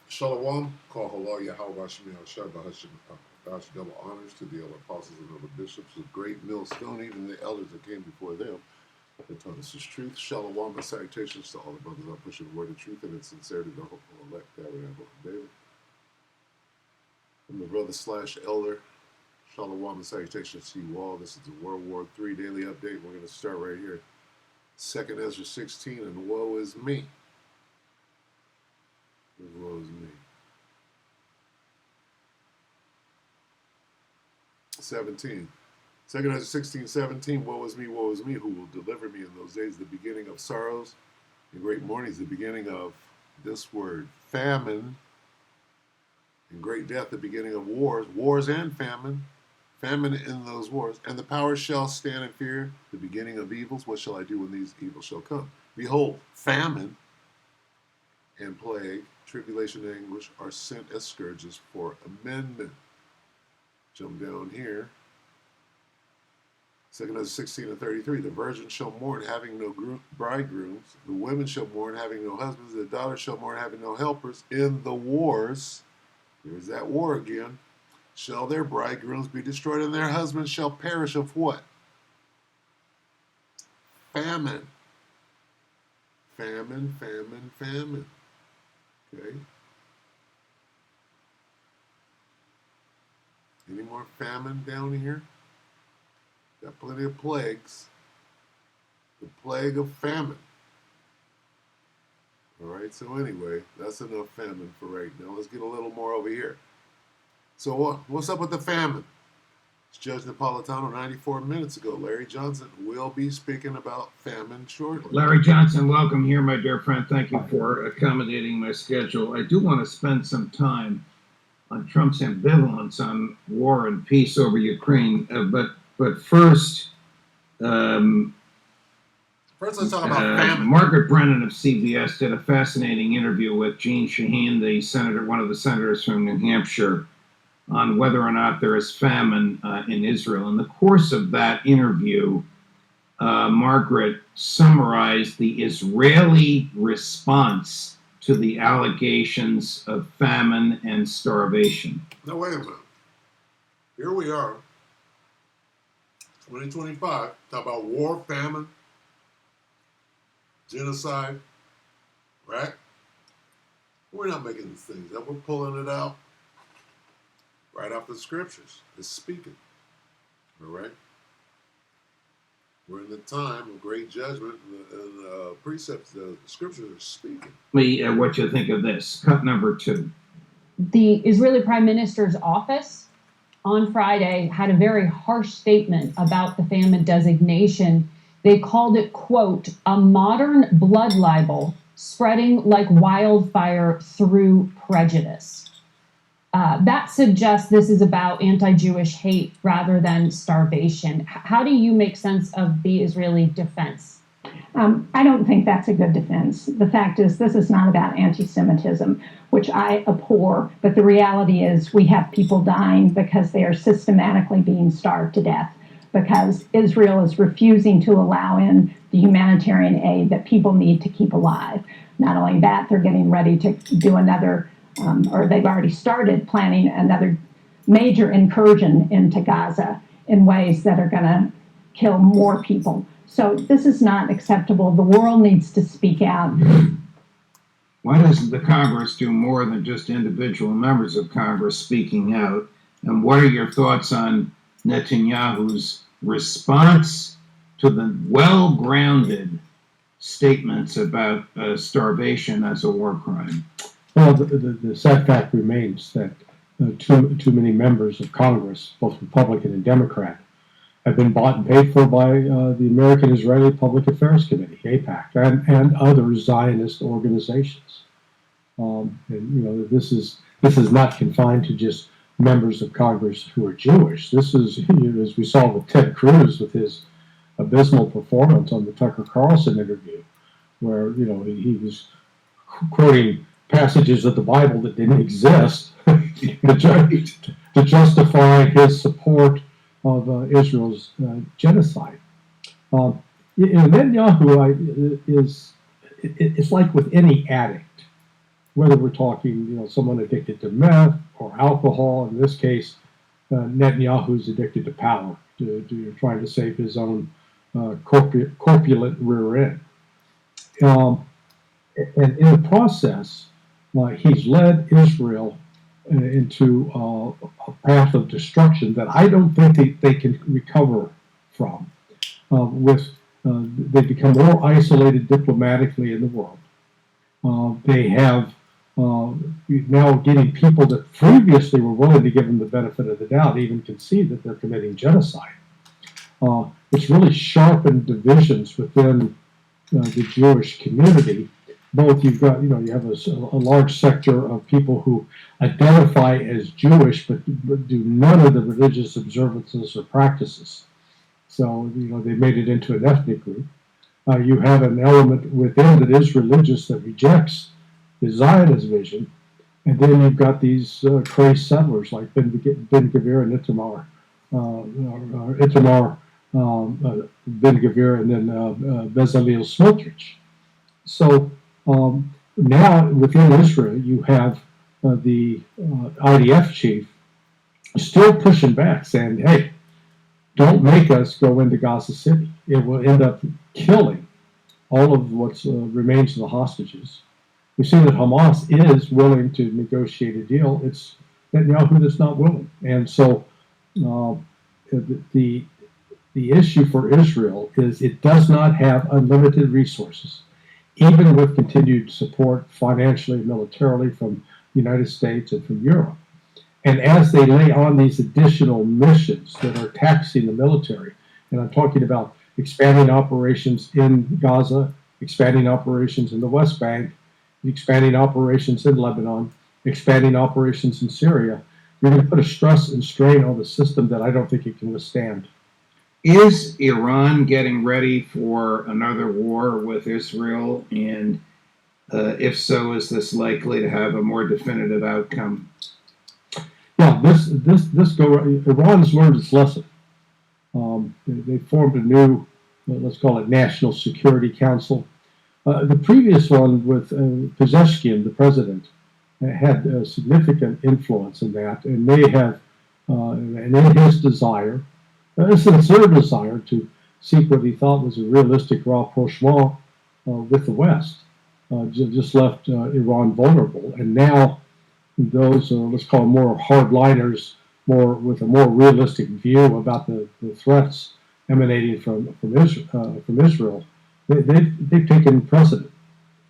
Shalom, call halal Yahweh Shemi Hashad Bahashim. God's double honors to the elder apostles and other bishops of great millstone, even the elders that came before them. That taught us his truth. Shalom, and salutations to all the brothers out pushing the word of truth and in sincerity, the hopeful elect, Tabernacle of David. I'm the brother slash elder. Shalom, and salutations to you all. This is the World War III Daily Update. We're going to start right here. 2nd Ezra 16, and woe is me. Woe is me. 17. 2nd Ezra 16, 17. Woe is me, who will deliver me in those days, the beginning of sorrows and great mournings, the beginning of this word, famine, and great death, the beginning of wars and famine in those wars. And the powers shall stand in fear, the beginning of evils. What shall I do when these evils shall come? Behold, famine and plague, tribulation and anguish are sent as scourges for amendment. Jump down here. 2nd Ezra 16 and 33. The virgin shall mourn, having no bridegrooms. The women shall mourn, having no husbands. The daughters shall mourn, having no helpers. In the wars, there's that war again, shall their bridegrooms be destroyed, and their husbands shall perish of what? Famine. Famine, famine, famine. Okay. Any more famine down here? Got plenty of plagues. The plague of famine. All right, so anyway, that's enough famine for right now. Let's get a little more over here. So what's up with the famine? It's Judge Napolitano 94 minutes ago. Larry Johnson will be speaking about famine shortly. Larry Johnson, welcome here, my dear friend. Thank you for accommodating my schedule. I do want to spend some time on Trump's ambivalence on war and peace over Ukraine, but first, let's talk about famine. Margaret Brennan of CBS did a fascinating interview with Jeanne Shaheen, the senator, one of the senators from New Hampshire, on whether or not there is famine in Israel. In the course of that interview, Margaret summarized the Israeli response to the allegations of famine and starvation. Now, wait a minute. Here we are, 2025, talk about war, famine, genocide, right? We're not making these things up. We're pulling it out right off the scriptures. It's speaking, all right? We're in the time of great judgment, and precepts, the scriptures are speaking. What you think of this? Cut number 2. The Israeli Prime Minister's office on Friday had a very harsh statement about the famine designation. They called it, quote, a modern blood libel spreading like wildfire through prejudice. That suggests this is about anti-Jewish hate rather than starvation. How do you make sense of the Israeli defense? I don't think that's a good defense. The fact is, this is not about anti-Semitism, which I abhor, but the reality is we have people dying because they are systematically being starved to death, because Israel is refusing to allow in the humanitarian aid that people need to keep alive. Not only that, they're getting ready to do another, or they've already started planning another major incursion into Gaza in ways that are going to kill more people. So this is not acceptable. The world needs to speak out. Why doesn't the Congress do more than just individual members of Congress speaking out? And what are your thoughts on Netanyahu's response to the well-grounded statements about starvation as a war crime? Well, the sad fact remains that too many members of Congress, both Republican and Democrat, have been bought and paid for by the American Israeli Public Affairs Committee, AIPAC, and other Zionist organizations. And you know, this is not confined to just members of Congress who are Jewish. This is, as we saw with Ted Cruz with his abysmal performance on the Tucker Carlson interview, where he was quoting passages of the Bible that didn't exist to justify his support of Israel's genocide. Netanyahu it's like with any addict. whether we're talking, someone addicted to meth or alcohol. In this case, Netanyahu's addicted to power, trying to save his own corpulent rear end. And in the process, he's led Israel into a path of destruction that I don't think they can recover from. They become more isolated diplomatically in the world. They have now getting people that previously were willing to give them the benefit of the doubt even concede that they're committing genocide. It's really sharpened divisions within the Jewish community. Both you have a large sector of people who identify as Jewish but do none of the religious observances or practices. So they made it into an ethnic group. You have an element within that is religious that rejects the Zionist vision, and then you've got these crazed settlers like Ben Gvir and Itamar Ben Gvir, and then Bezalel Smotrich. So now within Israel, you have the IDF chief still pushing back, saying, "Hey, don't make us go into Gaza City. It will end up killing all of what remains of the hostages." We see that Hamas is willing to negotiate a deal. It's Netanyahu that's not willing. And so the issue for Israel is it does not have unlimited resources, even with continued support financially and militarily from the United States and from Europe. And as they lay on these additional missions that are taxing the military, and I'm talking about expanding operations in Gaza, expanding operations in the West Bank, expanding operations in Lebanon, expanding operations in Syria, you're going to put a stress and strain on the system that I don't think it can withstand. Is Iran getting ready for another war with Israel? And if so, is this likely to have a more definitive outcome? Yeah, Iran's learned its lesson. They formed a new, let's call it National Security Council. The previous one with Pezeshkian, the president, had a significant influence in that, and may have, and in his desire, a sincere desire to seek what he thought was a realistic rapprochement with the West, just left Iran vulnerable. And now those, let's call them more hardliners, with a more realistic view about the threats emanating from Israel, they've taken precedent.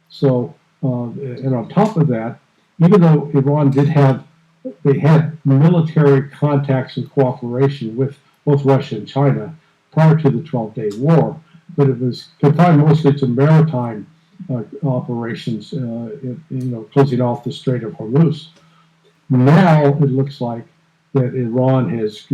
So, and on top of that, even though Iran they had military contacts and cooperation with both Russia and China prior to the 12-day war, but it was confined mostly to maritime operations, closing off the Strait of Hormuz. Now it looks like that Iran has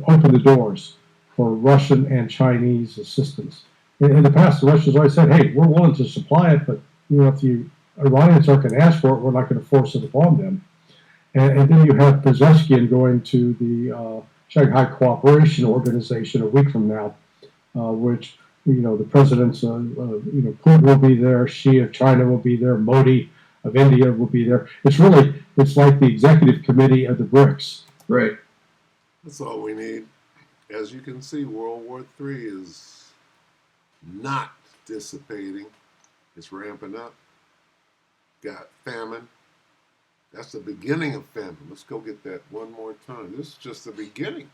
opened the doors for Russian and Chinese assistance. In the past, the Russians always said, "Hey, we're willing to supply it, but if the Iranians aren't going to ask for it, we're not going to force it upon them." And then you have Pezeshkian going to the Shanghai Cooperation Organization a week from now, which the presidents, Putin will be there, Xi of China will be there, Modi of India will be there. It's like the executive committee of the BRICS. Right. That's all we need. As you can see, World War III is not dissipating. It's ramping up. Got famine. That's the beginning of famine. Let's go get that one more time. This is just the beginning.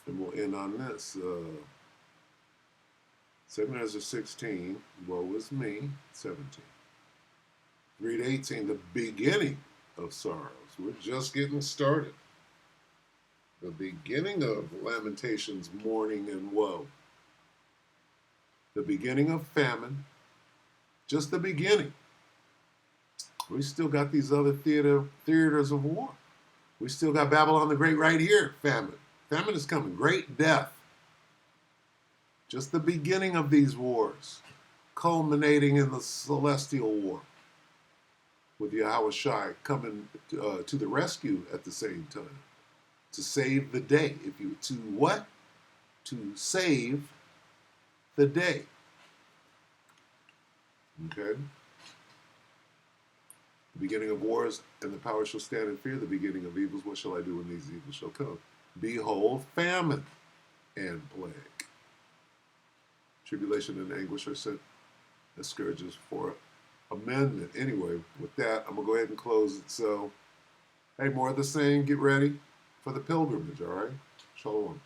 And we'll end on this. 7 as a 16, woe is me, 17. 3 to 18, the beginning of sorrows. We're just getting started. The beginning of lamentations, mourning, and woe. The beginning of famine. Just the beginning. We still got these other theaters of war. We still got Babylon the Great right here, famine. Famine is coming. Great death. Just the beginning of these wars, culminating in the celestial war, with Yahushua coming to the rescue at the same time, to save the day. To what? To save the day. Okay? The beginning of wars and the power shall stand in fear. The beginning of evils, what shall I do when these evils shall come? Behold, famine and plague. Tribulation and anguish are sent as scourges for amendment. Anyway, with that, I'm going to go ahead and close it. So, hey, more of the same. Get ready for the pilgrimage, all right? Shalom.